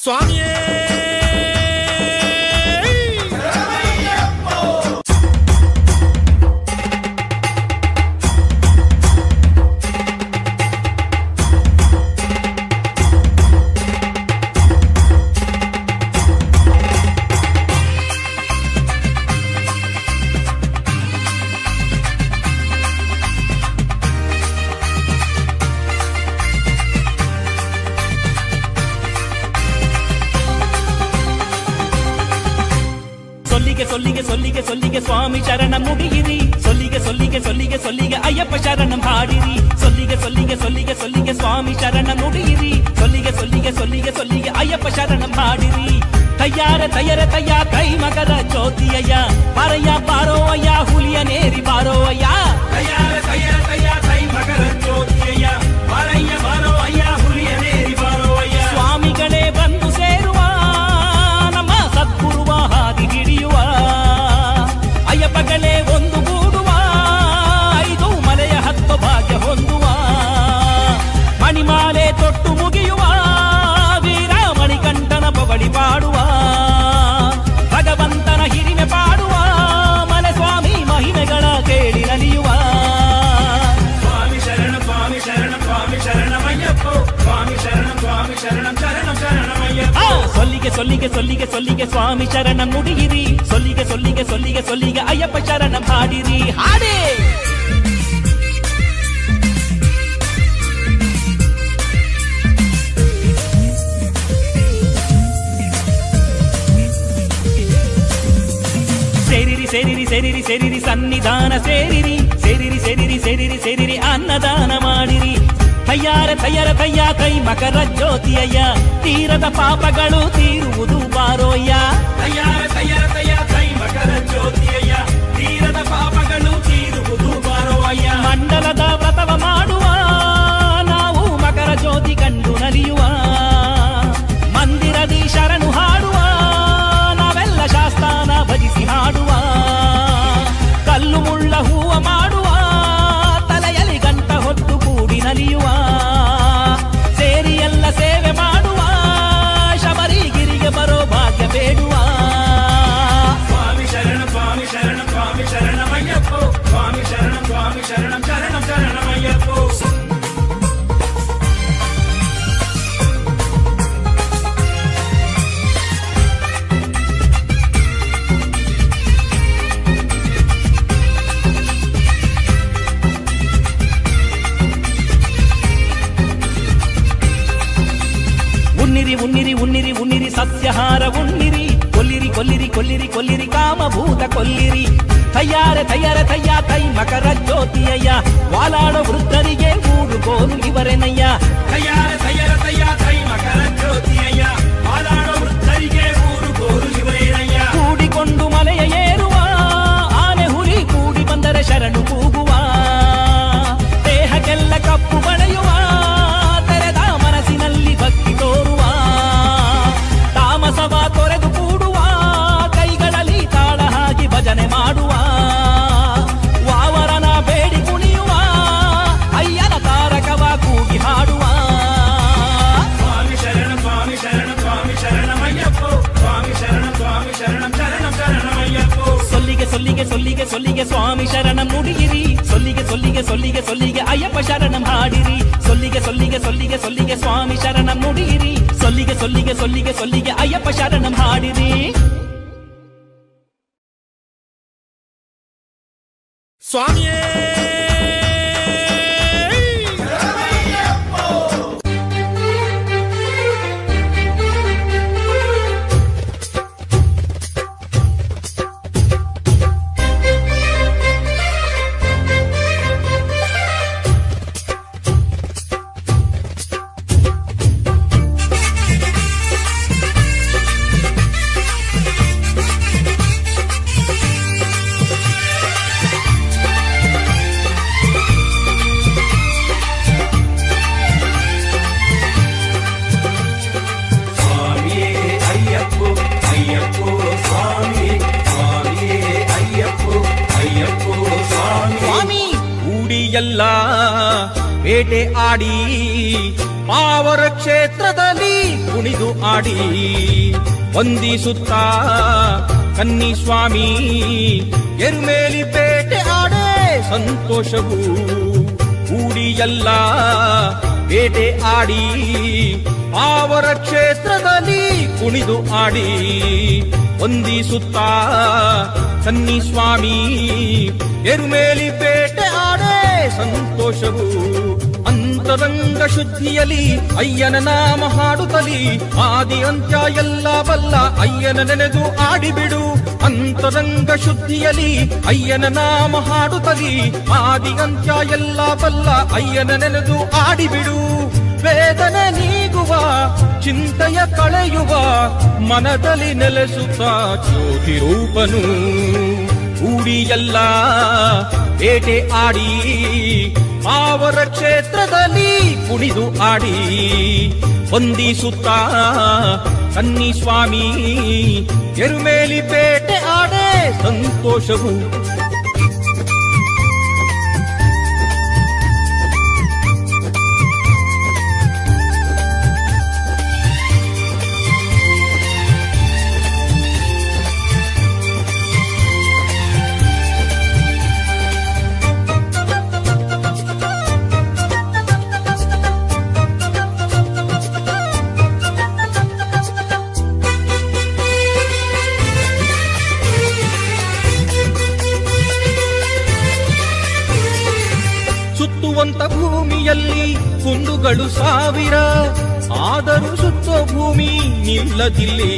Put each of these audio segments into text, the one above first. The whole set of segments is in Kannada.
ಸ್ವಾಮಿಯೇ சொல்லிಗೆ சொல்லிಗೆ சொல்லிಗೆ சுவாமி சரணம் முடியிரி சொல்லிಗೆ சொல்லிಗೆ சொல்லிಗೆ சொல்லிಗೆ ஐயப்ப சரணம் பாடிரி சொல்லிಗೆ சொல்லிಗೆ சொல்லிಗೆ சொல்லிಗೆ சுவாமி சரணம் முடியிரி சொல்லிಗೆ சொல்லிಗೆ சொல்லிಗೆ சொல்லிಗೆ ஐயப்ப சரணம் பாடிரி ತಯ್ಯಾರ ತಯ್ಯ ಕೈ ಮಕರ ಜ್ಯೋತಿಯಯ್ಯ ಪಾರಯ್ಯ ಪಾರೋ ಅಯ್ಯ ಹುಲಿಯ ನೇರಿ ಬಾರೋ ಅಯ್ಯ ತಯ್ಯಾರ ತಯ್ಯ ಕೈ ಮಕರ ಜ್ಯೋತಿಯಯ್ಯ ಪಾರಯ್ಯ ಬಾರೋ ಅಯ್ಯ ಹುಲಿಯ ನೇರಿ ಬಾರೋ ಅಯ್ಯ ಸ್ವಾಮಿಗಳೇ ಬಂದು ಸೇರುವ ನಮ್ಮ ಸದ್ಗುರುವ ಹಾದಿ ಹಿಡಿಯುವ ಅಯ್ಯಪ್ಪಗಳೇ ಒಂದು ಗೂಡುವ 5 ಮಲೆಯ ಹತ್ತು ಭಾಗ್ಯ ಹೊಂದುವ ಮಣಿಮಾಲೆ ತೊಟ್ಟು ಮುಗಿಯುವ ವೀರ ಮಣಿಕಂಠನ ಬಳಿ ಪಾಡುವ ಭಗವಂತನ ಹಿರಿಮೆ ಪಾಡುವ ಮಲೆ ಸ್ವಾಮಿ ಮಹಿಮೆಗಳ ಕೇಳಿ ನಲಿಯುವ ಸ್ವಾಮಿ ಶರಣ ಸ್ವಾಮಿ ಶರಣ ಸ್ವಾಮಿ ಶರಣಮಯ್ಯಪ್ಪೋ ಸ್ವಾಮಿ ಶರಣ ಸ್ವಾಮಿ ಶರಣ ಶರಣ ಶರಣಮಯ್ಯಪ್ಪೋ சொல்லிಗೆ சொல்லிಗೆ சொல்லிಗೆ சொல்லிಗೆ ಸ್ವಾಮಿ ಶರಣಂ ನುಡಿಯಿರಿ சொல்லிಗೆ சொல்லிಗೆ சொல்லிಗೆ சொல்லிಗೆ ಅಯ್ಯಪ್ಪ ಶರಣಂ ಹಾಡಿರಿ ಹಾಡಿ ಸೇರಿರಿ ಸನ್ನಿಧಾನ ಸೇರಿರಿ ಅನ್ನದಾನ ಮಾಡಿರಿ ತಯ್ಯಾರ ಕೈ ಮಕರ ಜ್ಯೋತಿಯಯ್ಯ ತೀರದ ಪಾಪಗಳು ತೀರುವುದು ಬಾರೋಯ್ಯ ತಯ್ಯಾರ ಕೈ ಮಕರ ಜ್ಯೋತಿಯಯ್ಯ ತೀರದ ಪಾಪಗಳು ತೀರುವುದು ಬಾರೋಯ್ಯ ಮಂಡಲದ ವ್ರತವ ಮಾಡುವ ನಾವು ಮಕರ ಜ್ಯೋತಿ ಕಂಡು ನಲಿಯುವ ಮಂದಿರದಿ ಶರಣು ಹಾಡುವ ನಾವೆಲ್ಲ ಶಾಸ್ತಾನ ಭಜಿಸಿ ಹಾಡುವ ಕಲ್ಲು ಮುಳ್ಳ ಹೂವ ಮಾಡುವ ತಲೆಯಲ್ಲಿ ಗಂಟ ಹೊತ್ತು ಕೂಡಿ ನಲಿಯುವ ಸೇರಿ ಎಲ್ಲ ಸೇವೆ ಮಾಡುವ ಶಬರಿಗಿರಿಗೆ ಬರೋ ಭಾಗ್ಯ ಬೇಡುವ ಸ್ವಾಮಿ ಶರಣ ಸ್ವಾಮಿ ಶರಣ ಸ್ವಾಮಿ ಶರಣಮಯ್ಯಪ್ಪೋ ಸ್ವಾಮಿ ಶರಣ ಸ್ವಾಮಿ ಶರಣಂ ಶರಣಂ ಶರಣಮಯ್ಯಪ್ಪೋ ಉನ್ನಿರಿ ಸಸ್ಯಹಾರ ಉನ್ನಿರಿ ಕೊಲ್ಲಿರಿ ಕಾಮಭೂತ ಕೊಲ್ಲಿರಿ ತಯ್ಯಾರ ಕೈ ಮಕರ ಜ್ಯೋತಿಯಯ್ಯ ವಾಲಾಡೋ ವೃದ್ಧರಿಗೆ ಊರು ಗೋಲು ಇವರೆನಯ್ಯ ತಯ್ಯಾರ ಕೈ ಮಕರ ಜ್ಯೋತಿಯಯ್ಯ ವಾಲಾಡೋ ವೃದ್ಧರಿಗೆ ಊರು ಗೋಲು ಇವರೇನಯ್ಯ ಕೂಡಿಕೊಂಡು ಮಲೆಯ ಏರುವ ಆನೆ ಹುಲಿ ಕೂಡಿ ಬಂದರೆ ಶರಣು ಕೂಗುವ ದೇಹಕ್ಕೆಲ್ಲ ಕಪ್ಪು ಬಳೆಯುವ ತೆರೆದ ಮನಸ್ಸಿನಲ್ಲಿ ಭಕ್ತಿ ತೋರುವ ತಾಮಸವ ತೊರೆದು ಕೂಡುವ ಕೈಗಳಲ್ಲಿ ತಾಳ ಹಾಕಿ ಭಜನೆ ಮಾಡುವ ವಾವರನ ಬೇಡಿ ಕುಣಿಯುವ ಅಯ್ಯನ ತಾರಕವ ಕೂಗಿ ಹಾಡುವ ಸ್ವಾಮಿ ಶರಣ ಸ್ವಾಮಿ ಶರಣ ಸ್ವಾಮಿ ಶರಣಮಯ್ಯಪ್ಪೋ ಸ್ವಾಮಿ ಶರಣ ಸ್ವಾಮಿ ಶರಣಂ ಶರಣಂ ಶರಣಮಯ್ಯಪ್ಪೋ சொல்லிಗೆ ಸ್ವಾಮಿ ಶರಣಂ ನುಡಿಯಿರಿ சொல்லிಗೆ ಅಯ್ಯಪ್ಪ ಶರಣಂ ಹಾಡಿರಿ சொல்லிಗೆ ಸ್ವಾಮಿ ಶರಣಂ ನುಡಿಯಿರಿ சொல்லிಗೆ ಅಯ್ಯಪ್ಪ ಶರಣಂ ಹಾಡಿರಿ ಸ್ವಾಮಿಯೇ ಎಲ್ಲ ಬೇಟೆ ಆಡಿ ಪಾವರ ಕ್ಷೇತ್ರದಲ್ಲಿ ಕುಣಿದು ಆಡಿ ವಂದಿಸುತ್ತಾ ಕನ್ನಿ ಸ್ವಾಮಿ ಎರುಮೇಲಿ ಬೇಟೆ ಆಡೆ ಸಂತೋಷವು ಕೂಡಿ ಎಲ್ಲ ಬೇಟೆ ಆಡಿ ಪಾವರ ಕ್ಷೇತ್ರದಲ್ಲಿ ಕುಣಿದು ಆಡಿ ವಂದಿಸುತ್ತಾ ಕನ್ನಿ ಸ್ವಾಮಿ ಎರುಮೇಲಿ ಬೇಟೆ ಆಡೆ ಸಂತೋಷವು ಅಂತರಂಗ ಶುದ್ಧಿಯಲಿ ಅಯ್ಯನ ನಾಮ ಹಾಡುತ್ತಲಿ ಆದಿ ಅಂತ್ಯ ಎಲ್ಲ ಬಲ್ಲ ಅಯ್ಯನ ನೆನೆದು ಆಡಿಬಿಡು ಅಂತರಂಗ ಶುದ್ಧಿಯಲಿ ಅಯ್ಯನ ನಾಮ ಹಾಡುತ್ತಲಿ ಆದಿ ಅಂತ್ಯ ಎಲ್ಲ ಬಲ್ಲ ಅಯ್ಯನ ನೆನೆದು ಆಡಿಬಿಡು ವೇದನೆ ನೀಗುವ ಚಿಂತೆಯ ಕಳೆಯುವ ಮನದಲ್ಲಿ ನೆಲೆಸುತ್ತ ಜ್ಯೋತಿ ರೂಪನು ಕೂಡಿ ಎಲ್ಲ ಬೇಟೆ ಆಡಿ ಪಾವರ ಕ್ಷೇತ್ರದಲ್ಲಿ ಕುಣಿದು ಆಡಿ ವಂದಿಸುತ್ತಾ ಕನ್ನಿ ಸ್ವಾಮಿ ಎರುಮೇಲಿ ಬೇಟೆ ಆಡೆ ಸಂತೋಷವು ಸುತ್ತುವಂತ ಭೂಮಿಯಲ್ಲಿ ಕುಂದುಗಳು ಸಾವಿರ ಆದರೂ ಸುತ್ತೋ ಭೂಮಿ ನಿಲ್ಲದಿಲ್ಲಿ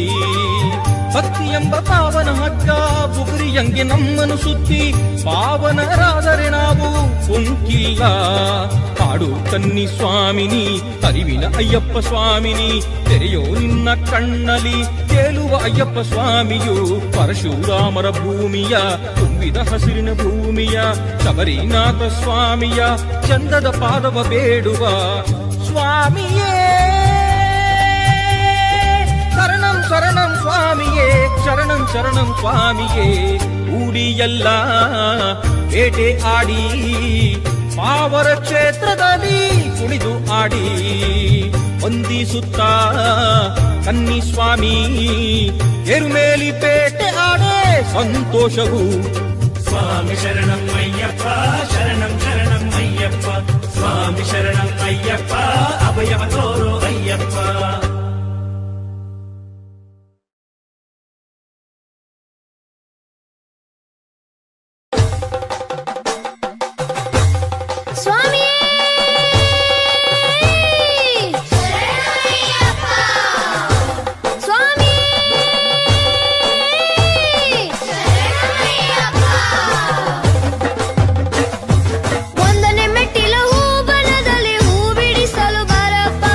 ಭಕ್ತಿ ಎಂಬ ಪಾವನ ಹಗ್ಗ ಬುಗುರಿಯಂಗೆ ನಮ್ಮನ್ನು ಸುತ್ತಿ ಪಾವನರಾದರೆ ನಾವು ಕುಂಕಿಲ್ಲ ಕಾಡು ಕನ್ನಿ ಸ್ವಾಮಿನಿ ಅರಿವಿನ ಅಯ್ಯಪ್ಪ ಸ್ವಾಮಿನಿ ತೆರೆಯೋ ನಿನ್ನ ಕಣ್ಣಲಿ ತೇಲುವ ಅಯ್ಯಪ್ಪ ಸ್ವಾಮಿಯು ಪರಶುರಾಮರ ಭೂಮಿಯ ತುಂಬಿದ ಹಸಿರಿನ ಭೂಮಿಯ ಶಬರಿನಾಥ ಸ್ವಾಮಿಯ ಚಂದದ ಪಾದವ ಬೇಡುವ ಸ್ವಾಮಿಯೇ ಶರಣಂ ಶರಣಂ ಸ್ವಾಮಿಯೇ ಶರಣಂ ಶರಣಂ ಸ್ವಾಮಿಯೇ ಕೂಡಿ ಎಲ್ಲ ಬೇಟೆ ಆಡಿ ಪಾವರ ಕ್ಷೇತ್ರದಲ್ಲಿ ಕುಣಿದು ಆಡಿ ವಂದಿಸುತ್ತಾ ಕನ್ನಿ ಸ್ವಾಮಿ ಎರುಮೇಲಿ ಬೇಟೆ ಆಡೆ ಸಂತೋಷವು ಸ್ವಾಮಿ ಶರಣಂ ಅಯ್ಯಪ್ಪ ಶರಣಂ ಶರಣಂ ಅಯ್ಯಪ್ಪ ಸ್ವಾಮಿ ಶರಣಂ ಅಯ್ಯಪ್ಪ ಅಭಯವ ತೋರೋ ಅಯ್ಯಪ್ಪ ಒಂದನೇ ಮೆಟ್ಟಿಲ ಹೂ ಬನದಲ್ಲಿ ಹೂ ಬಿಡಿಸಲು ಬರಪ್ಪ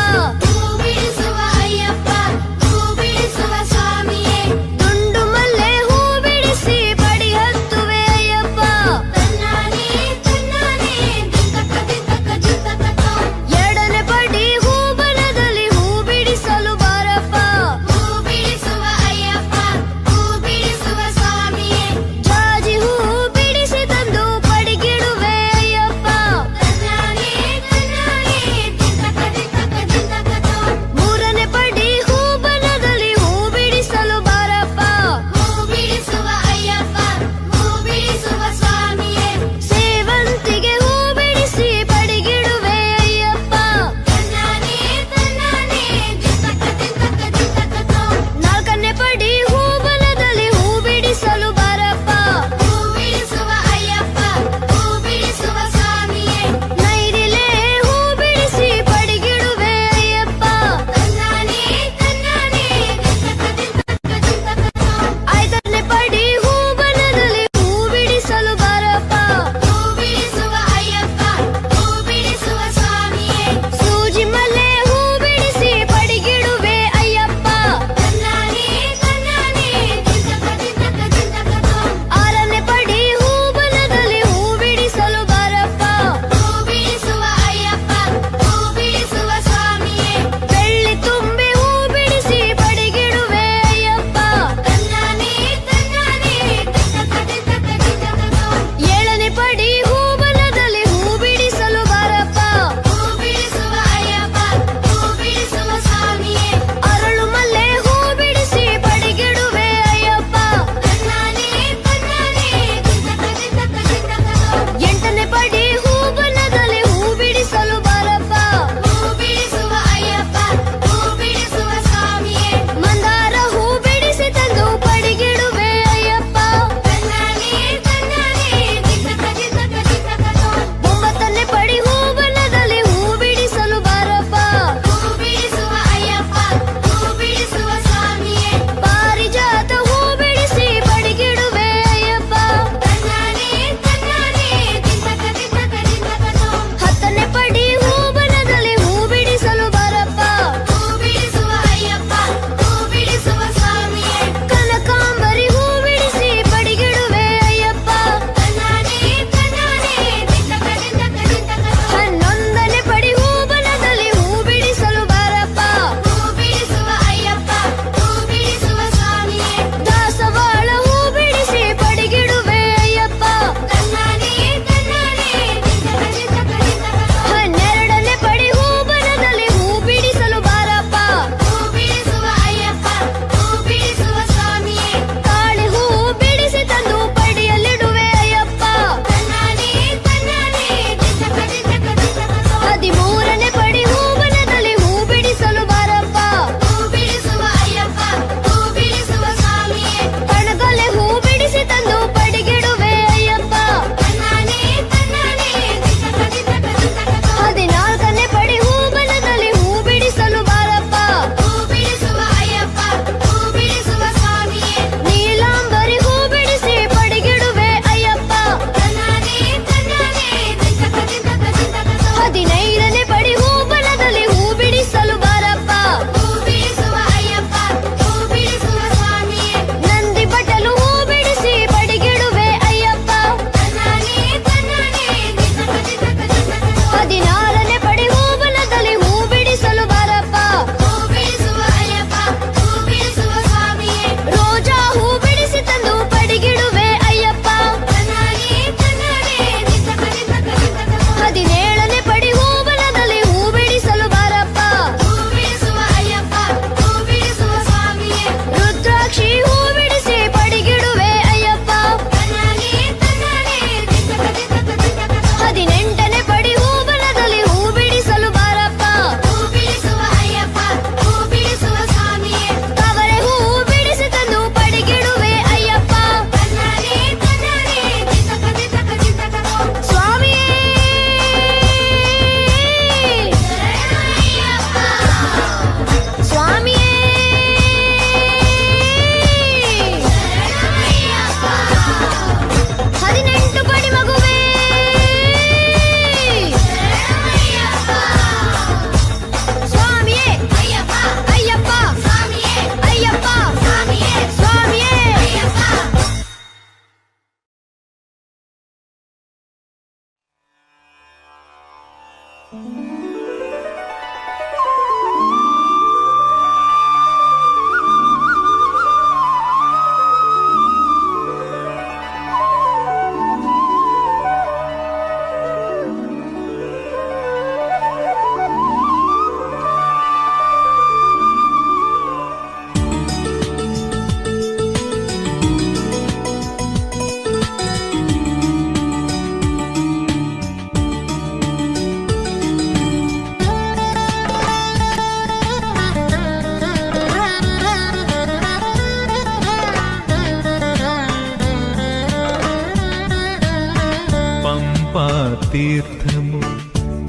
తీర్థము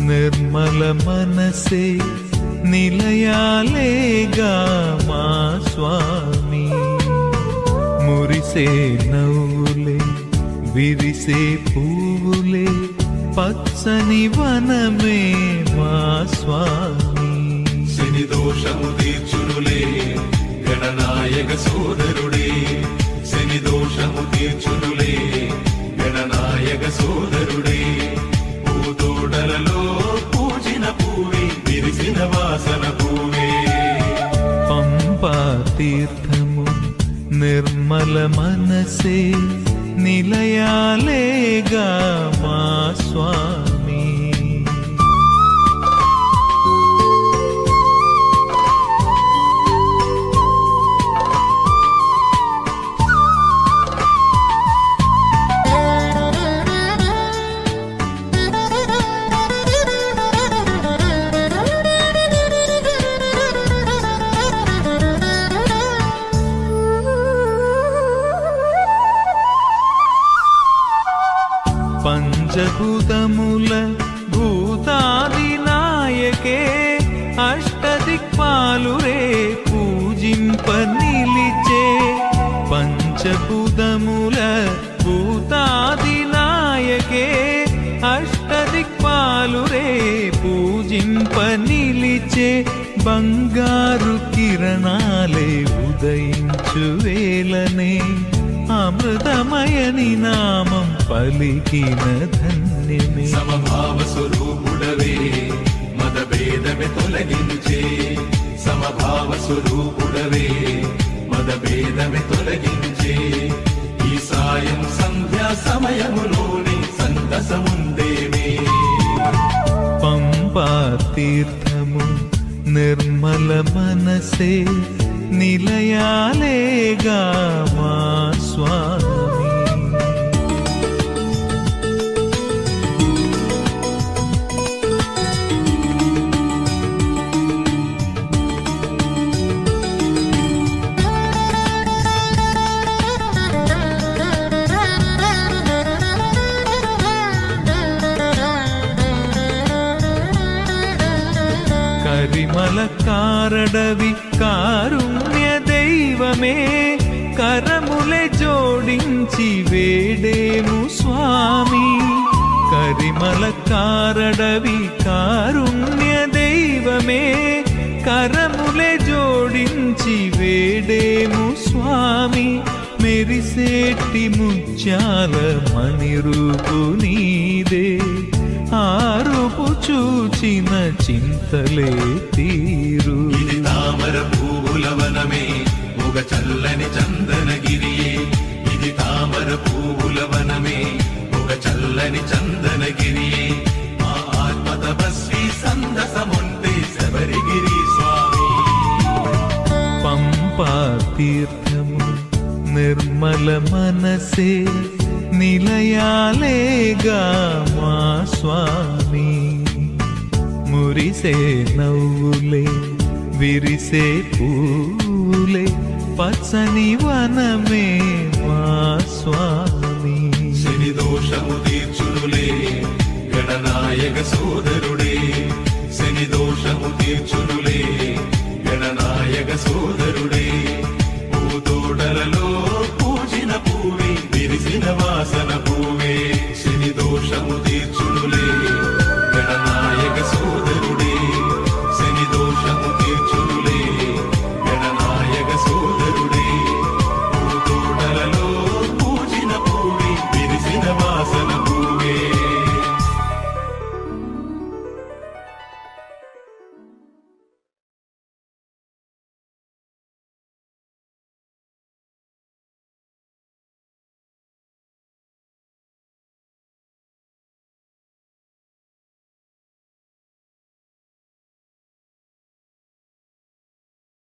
నిర్మల మనసే నిలయాలేగా మా స్వామి. మురిసే నవ్వులే విరిసే పువ్వులే పచ్చని వనమే మా స్వామి. శని దోషము తీర్చునులే గణనాయక సోదరుడే, శని దోషము తీర్చునులే గణనాయక సోదరుడే. పూతోటలలో పూచిన పూవే విరిసిన వాసన పూవే. పంపా తీర్థము నిర్మల మనసే నిలయాలేగా మా స్వామి. పంచభూతముల భూతాది నాయకే అష్టదిక్పాలురే పూజింప నిలిచే. పంచభూతముల భూతాది నాయకే అష్టదిక్పాలురే పూజింప నిలిచే. బంగారు కిరణాలే ఉదయించు వేళనే అమృతమయని నామం పలికిన ధన్యమే. సమభావ స్వరూపుడవే మద భేదమే తొలగించే. సమభావ స్వరూపుడవే మద భేదమే తొలగించే. ఈ సాయం సంధ్యా సమయములోని సంతసముందేమే. పంపా తీర్థము నిర్మల మనసే నిలయాలేగా మా స్వామి. కరిమల కారడవి కారుణ్య దైవమే కరములే జోడించి వేడేము స్వామి. కరిమల కారడవి కారుణ్య దైవమే కరములే జోడించి వేడేము స్వామి. మెరిసేటి ముత్యాల మణిరూపు నీదే ఆరుపు చూచిన చింతలే తీరు. ఇది తామర పువ్వుల వనమే ఒక చల్లని చందనగిరియే. ఇది తామర పువ్వుల వనమే ఒక చల్లని చందనగిరియే. మా ఆత్మ తపస్వి సందసముంటే శబరిగిరి స్వామి. పంపా తీర్థము నిర్మల మనసే నిలయాలేగా మా స్వామి. మురిసే నవ్వులే విరిసే పూలే పచ్చని వనమే మా స్వామి. శని దోషము తీర్చునులే గణనాయక సోదరుడే, శని దోషము తీర్చునులే గణనాయక సోదరుడే.